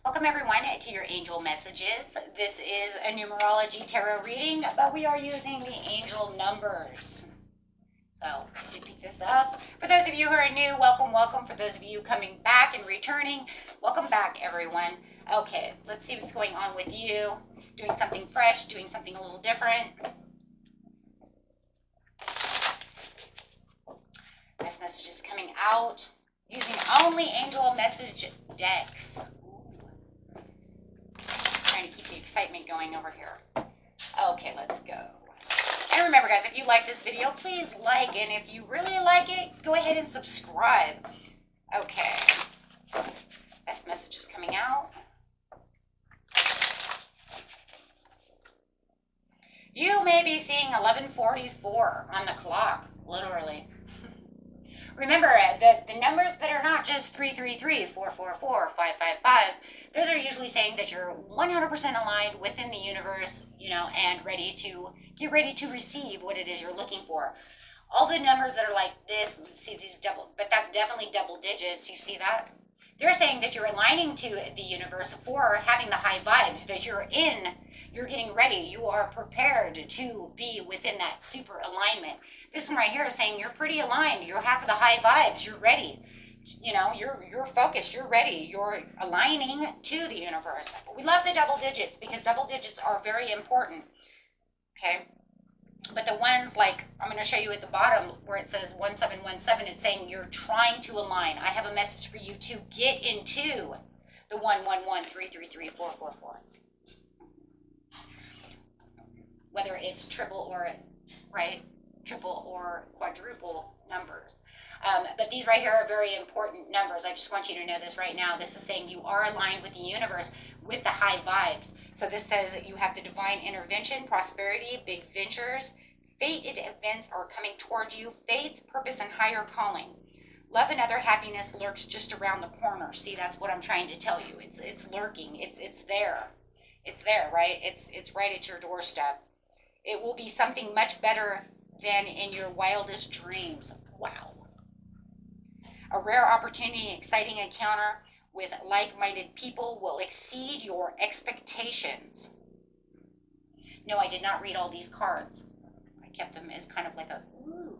Welcome everyone to your angel messages. This is a numerology tarot reading, but we are using the angel numbers. So you pick this up. For those of you who are new, welcome, welcome. For those of you coming back and returning, welcome back everyone. Okay, let's see what's going on with you. Doing something fresh, doing something a little different. This message is coming out using only angel message decks. Trying to keep the excitement going over here. Okay, let's go. And remember guys, if you like this video, please like, and if you really like it, go ahead and subscribe. Okay, this message is coming out. You may be seeing 11:44 on the clock, literally. Remember, the numbers that are not just 333, 444, 555, those are usually saying that you're 100% aligned within the universe, and get ready to receive what it is you're looking for. All the numbers that are like this, see these but that's definitely double digits. You see that? They're saying that you're aligning to the universe for having the high vibes, that you're getting ready, you are prepared to be within that super alignment. This one right here is saying you're pretty aligned, you have the high vibes, you're ready. You're focused, you're ready, you're aligning to the universe. We love the double digits because double digits are very important. Okay. But the ones like, I'm going to show you at the bottom where it says 1717, it's saying you're trying to align. I have a message for you to get into the 111, 333, 444. Whether it's triple or quadruple numbers. But these right here are very important numbers. I just want you to know this right now. This is saying you are aligned with the universe with the high vibes. So this says that you have the divine intervention, prosperity, big ventures, fated events are coming towards you, faith, purpose, and higher calling. Love and other happiness lurks just around the corner. See, that's what I'm trying to tell you. It's lurking. It's there. It's there, right? It's right at your doorstep. It will be something much better than in your wildest dreams. Wow. A rare opportunity, exciting encounter with like-minded people will exceed your expectations. No, I did not read all these cards. I kept them as kind of like a, ooh.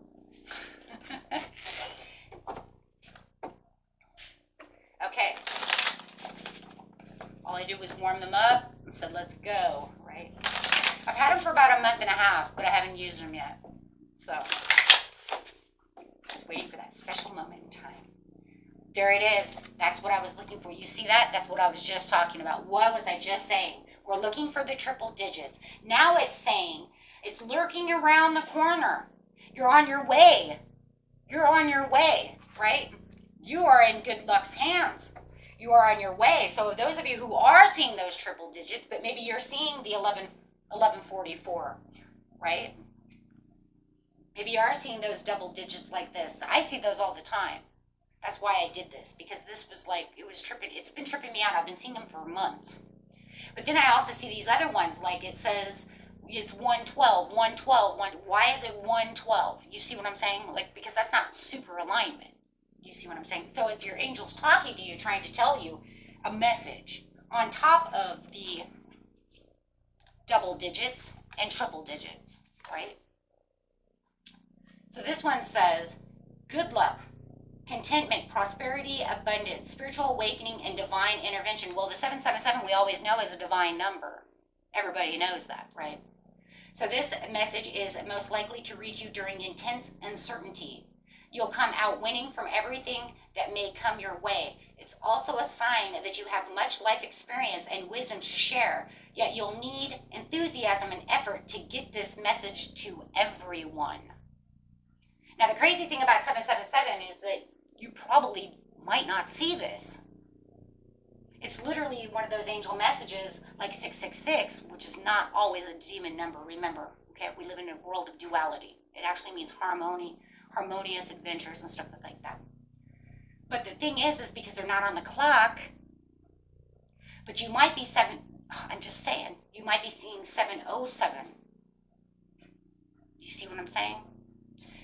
Okay. All I did was warm them up and said, let's go, right? I've had them for about a month and a half, but I haven't used them yet. So, just waiting for that special moment in time. There it is. That's what I was looking for. You see that? That's what I was just talking about. What was I just saying? We're looking for the triple digits. Now it's saying it's lurking around the corner. You're on your way. You're on your way, right? You are in good luck's hands. You are on your way. So those of you who are seeing those triple digits, but maybe you're seeing the 1144, right? Maybe you are seeing those double digits like this. I see those all the time. That's why I did this, because this was like, it's been tripping me out. I've been seeing them for months. But then I also see these other ones, like it says it's 112, 112, why is it 112? You see what I'm saying? Like, because that's not super alignment. You see what I'm saying? So it's your angels talking to you, trying to tell you a message on top of the double digits and triple digits, right? So this one says, good luck, contentment, prosperity, abundance, spiritual awakening, and divine intervention. Well, the 777 we always know is a divine number. Everybody knows that, right? So this message is most likely to reach you during intense uncertainty. You'll come out winning from everything that may come your way. It's also a sign that you have much life experience and wisdom to share, yet you'll need enthusiasm and effort to get this message to everyone. Now, the crazy thing about 777 is that you probably might not see this. It's literally one of those angel messages like 666, which is not always a demon number, remember. Okay, we live in a world of duality. It actually means harmonious adventures and stuff like that. But the thing is because they're not on the clock, but you might be I'm just saying, you might be seeing 707. Do you see what I'm saying?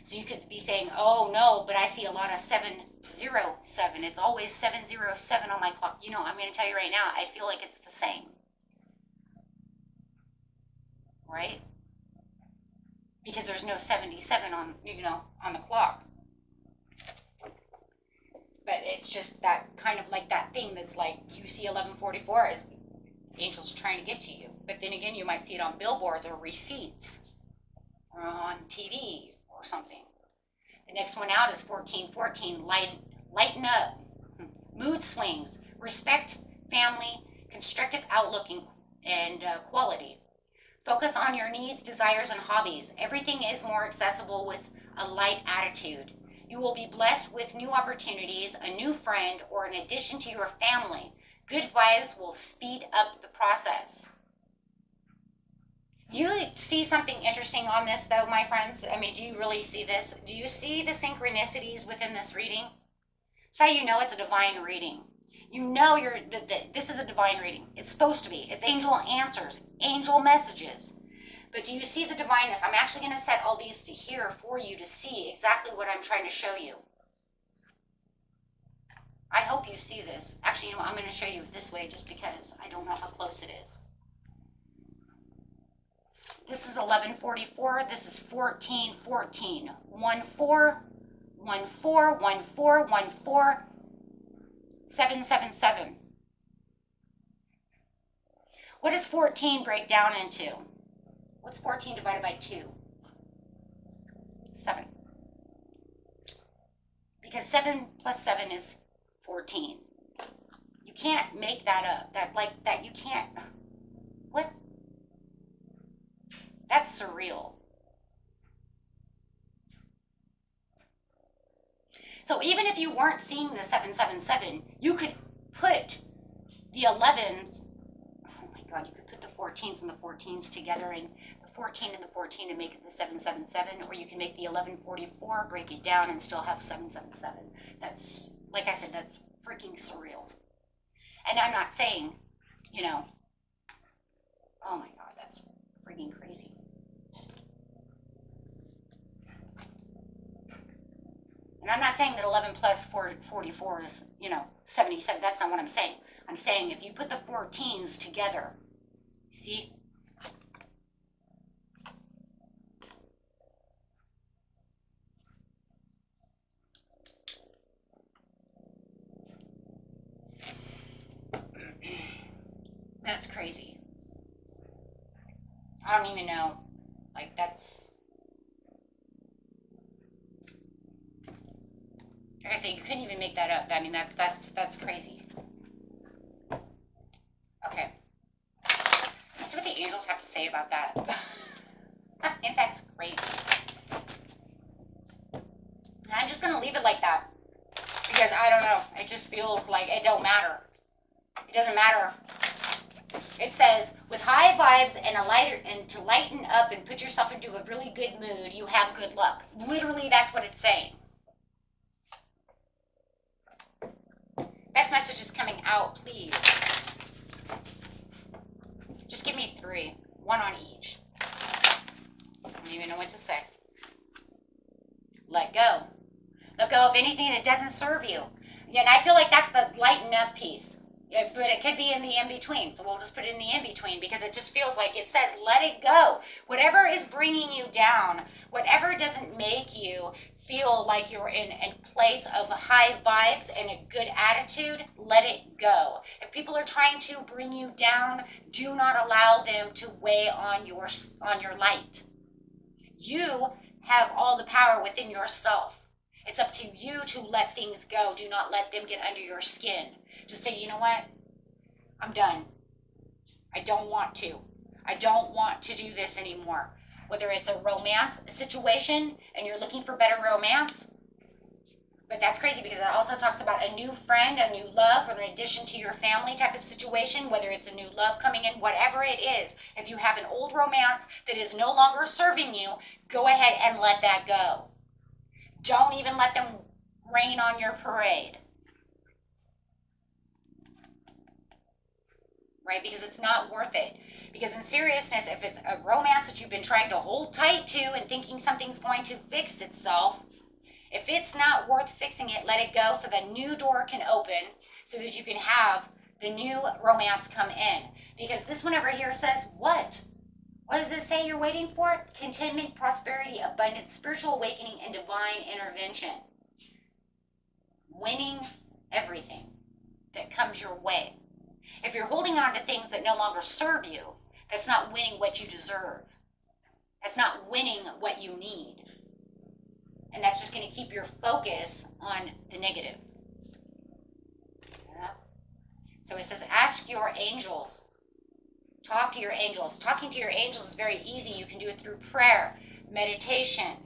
So you could be saying, oh no, but I see a lot of 7 07. It's always 707 on my clock. You know, I'm going to tell you right now, I feel like it's the same. Right? Because there's no 77 on, you know, on the clock. But it's just that kind of like that thing that's like, you see 1144 as angels trying to get to you. But then again, you might see it on billboards or receipts or on TV or something. The next one out is 1414, lighten up, mood swings, respect family, constructive outlook and quality. Focus on your needs, desires, and hobbies. Everything is more accessible with a light attitude. You will be blessed with new opportunities, a new friend, or an addition to your family. Good vibes will speed up the process. You see something interesting on this, though, my friends? I mean, do you really see this? Do you see the synchronicities within this reading? That's how you know it's a divine reading. You know this is a divine reading. It's supposed to be. It's angel answers, angel messages. But do you see the divineness? I'm actually going to set all these to here for you to see exactly what I'm trying to show you. I hope you see this. Actually, you know what? I'm going to show you this way just because I don't know how close it is. This is 1144. This is 1414. 14, 14, 14, 14, 777. What does 14 break down into? What's 14 divided by 2? 7. Because 7 plus 7 is 14. You can't make that up. That you can't. What? That's surreal. So even if you weren't seeing the 777, you could put the 11s, oh my God, you could put the 14s and the 14s together, and the 14 and the 14 and make it the 777, or you can make the 1144, break it down, and still have 777. That's, like I said, that's freaking surreal. And I'm not saying, you know, oh my God, that's freaking crazy. And I'm not saying that 11 plus 44 is, you know, 77. That's not what I'm saying. I'm saying if you put the 14s together, see? That's crazy. I don't even know. Like, that's... Like I say, you couldn't even make that up. I mean, that's crazy. Okay. Let's see what the angels have to say about that. I think that's crazy. And I'm just going to leave it like that. Because, I don't know. It just feels like it don't matter. It doesn't matter. It says, with high vibes and to lighten up and put yourself into a really good mood, you have good luck. Literally, that's what it's saying. Best message is coming out, please. Just give me 3. 1 on each. I don't even know what to say. Let go. Let go of anything that doesn't serve you. Yeah, and I feel like that's the lighten up piece. Yeah, but it could be in the in-between. So we'll just put it in the in-between because it just feels like it says let it go. Whatever is bringing you down, whatever doesn't make you feel like you're in a place of high vibes and a good attitude, let it go. If people are trying to bring you down, do not allow them to weigh on your light. You have all the power within yourself. It's up to you to let things go. Do not let them get under your skin. Just say, you know what? I'm done. I don't want to. I don't want to do this anymore. Whether it's a romance situation and you're looking for better romance. But that's crazy because it also talks about a new friend, a new love, or an addition to your family type of situation, whether it's a new love coming in, whatever it is. If you have an old romance that is no longer serving you, go ahead and let that go. Don't even let them rain on your parade. Right? Because it's not worth it. Because in seriousness, if it's a romance that you've been trying to hold tight to and thinking something's going to fix itself, If it's not worth fixing it, let it go so the new door can open so that you can have the new romance come in. Because this one over here says what? What does it say you're waiting for? Contentment, prosperity, abundance, spiritual awakening, and divine intervention. Winning everything that comes your way. If you're holding on to things that no longer serve you, that's not winning what you deserve. That's not winning what you need. And that's just going to keep your focus on the negative. Yeah. So it says, ask your angels. Talk to your angels. Talking to your angels is very easy. You can do it through prayer, meditation,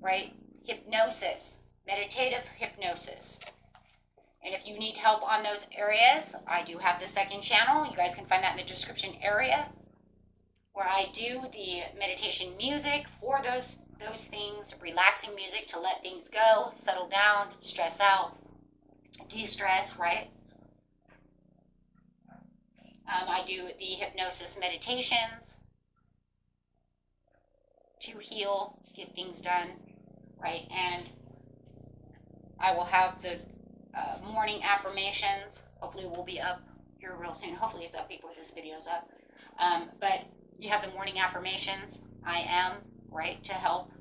right? Hypnosis, meditative hypnosis. And if you need help on those areas, I do have the second channel. You guys can find that in the description area, where I do the meditation music for those things, relaxing music to let things go, settle down, stress out, de-stress, right? I do the hypnosis meditations to heal, get things done, right? And I will have the morning affirmations. Hopefully we'll be up here real soon. Hopefully it's up before this video's up. But you have the morning affirmations. I am, right, to help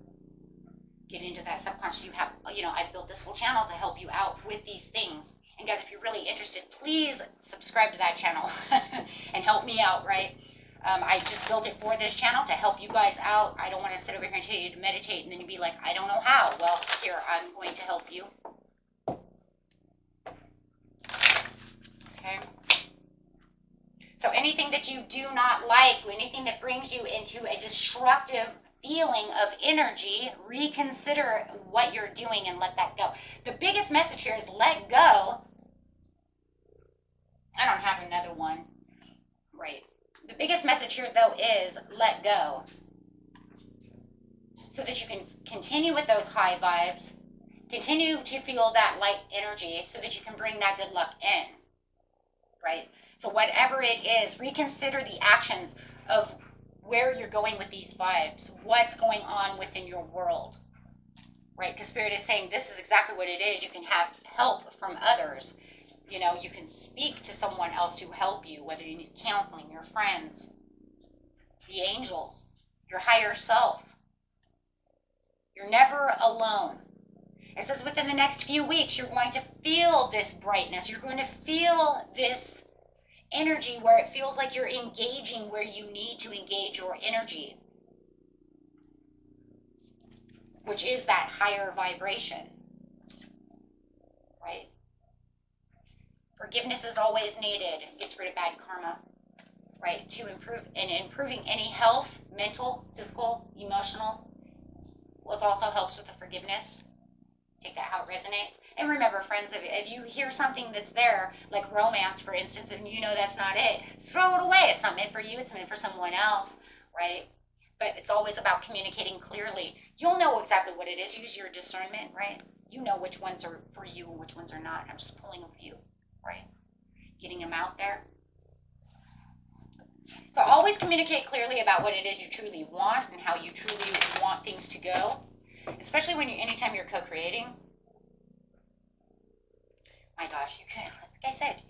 get into that subconscious. You have, I've built this whole channel to help you out with these things. And guys, if you're really interested, please subscribe to that channel and help me out, right? I just built it for this channel to help you guys out. I don't want to sit over here and tell you to meditate and then you'd be like, I don't know how. Well, here, I'm going to help you. Okay. So anything that you do not like, anything that brings you into a destructive feeling of energy, reconsider what you're doing and let that go. The biggest message here is let go. I don't have another one. Right. The biggest message here, though, is let go. So that you can continue with those high vibes, continue to feel that light energy so that you can bring that good luck in. Right? So whatever it is, reconsider the actions of where you're going with these vibes, what's going on within your world, right? Because Spirit is saying this is exactly what it is. You can have help from others. You can speak to someone else to help you, whether you need counseling, your friends, the angels, your higher self. You're never alone. It says within the next few weeks, you're going to feel this brightness. You're going to feel this energy where it feels like you're engaging where you need to engage your energy, which is that higher vibration, right? Forgiveness is always needed. It gets rid of bad karma, right? To improving any health, mental, physical, emotional, also helps with the forgiveness. Take that how it resonates. And remember, friends, if you hear something that's there, like romance, for instance, and that's not it, throw it away. It's not meant for you. It's meant for someone else, right? But it's always about communicating clearly. You'll know exactly what it is. Use your discernment, right? You know which ones are for you and which ones are not. I'm just pulling a few, right? Getting them out there. So always communicate clearly about what it is you truly want and how you truly want things to go. Especially anytime you're co-creating. My gosh, you can, like I said,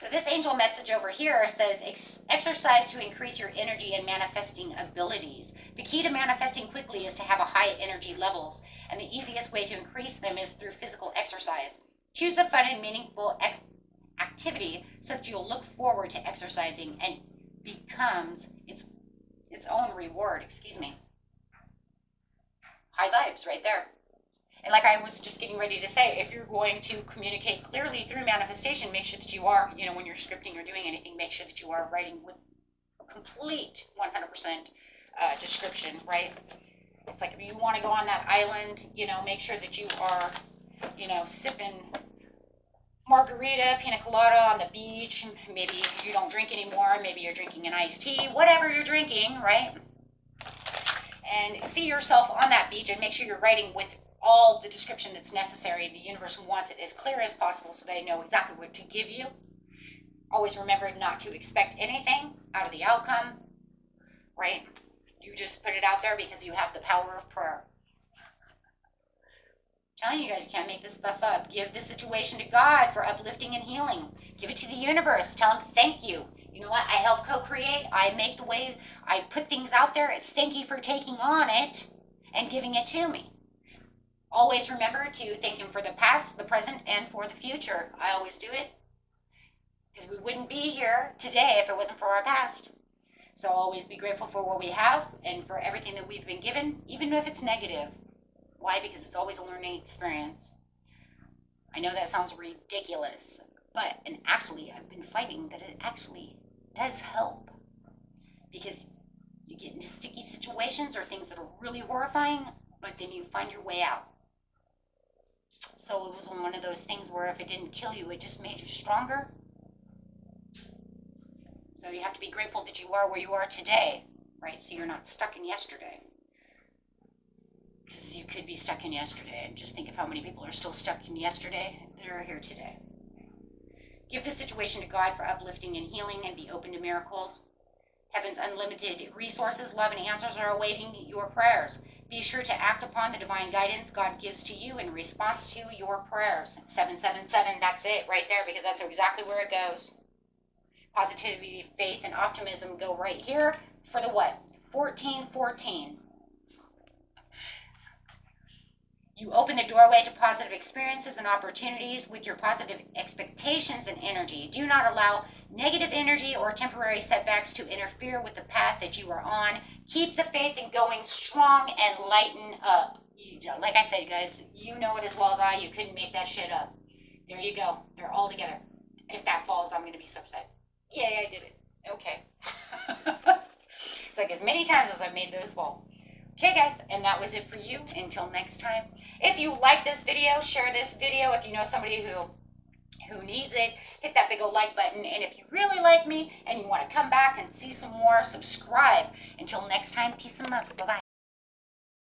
so this angel message over here says, exercise to increase your energy and manifesting abilities. The key to manifesting quickly is to have a high energy levels, and the easiest way to increase them is through physical exercise. Choose a fun and meaningful activity so that you'll look forward to exercising and becomes its own reward. High vibes right there. And like I was just getting ready to say, if you're going to communicate clearly through manifestation, make sure that you are, when you're scripting or doing anything, make sure that you are writing with complete 100% description, right? It's like if you want to go on that island, make sure that you are, sipping margarita, pina colada on the beach. Maybe you don't drink anymore. Maybe you're drinking an iced tea, whatever you're drinking, right? And see yourself on that beach and make sure you're writing with all the description that's necessary. The universe wants it as clear as possible so they know exactly what to give you. Always remember not to expect anything out of the outcome, right? You just put it out there because you have the power of prayer. telling you guys, you can't make this stuff up. Give the situation to God for uplifting and healing. Give it to the universe. Tell him thank you. You know what? I help co-create. I make the way. I put things out there. Thank you for taking on it and giving it to me. Always remember to thank him for the past, the present, and for the future. I always do it because we wouldn't be here today if it wasn't for our past. So always be grateful for what we have and for everything that we've been given, even if it's negative. Why? Because it's always a learning experience. I know that sounds ridiculous, and actually I've been fighting that it actually does help. Because you get into sticky situations or things that are really horrifying, but then you find your way out. So it was one of those things where if it didn't kill you, it just made you stronger. So you have to be grateful that you are where you are today, right? So you're not stuck in yesterday. Because you could be stuck in yesterday, and just think of how many people are still stuck in yesterday that are here today. Give the situation to God for uplifting and healing, and be open to miracles. Heaven's unlimited resources, love, and answers are awaiting your prayers. Be sure to act upon the divine guidance God gives to you in response to your prayers. 777, that's it right there, because that's exactly where it goes. Positivity, faith, and optimism go right here for the what? 1414. You open the doorway to positive experiences and opportunities with your positive expectations and energy. Do not allow negative energy or temporary setbacks to interfere with the path that you are on. Keep the faith in going strong and lighten up. Like I said, guys, you know it as well as I. You couldn't make that shit up. There you go. They're all together. If that falls, I'm going to be so upset. Yay, I did it. Okay. It's like as many times as I've made those fall. Okay, guys, and that was it for you. Until next time. If you like this video, share this video. If you know somebody who needs it, hit that big old like button. And if you really like me and you want to come back and see some more, subscribe. Until next time, peace and love. Bye-bye.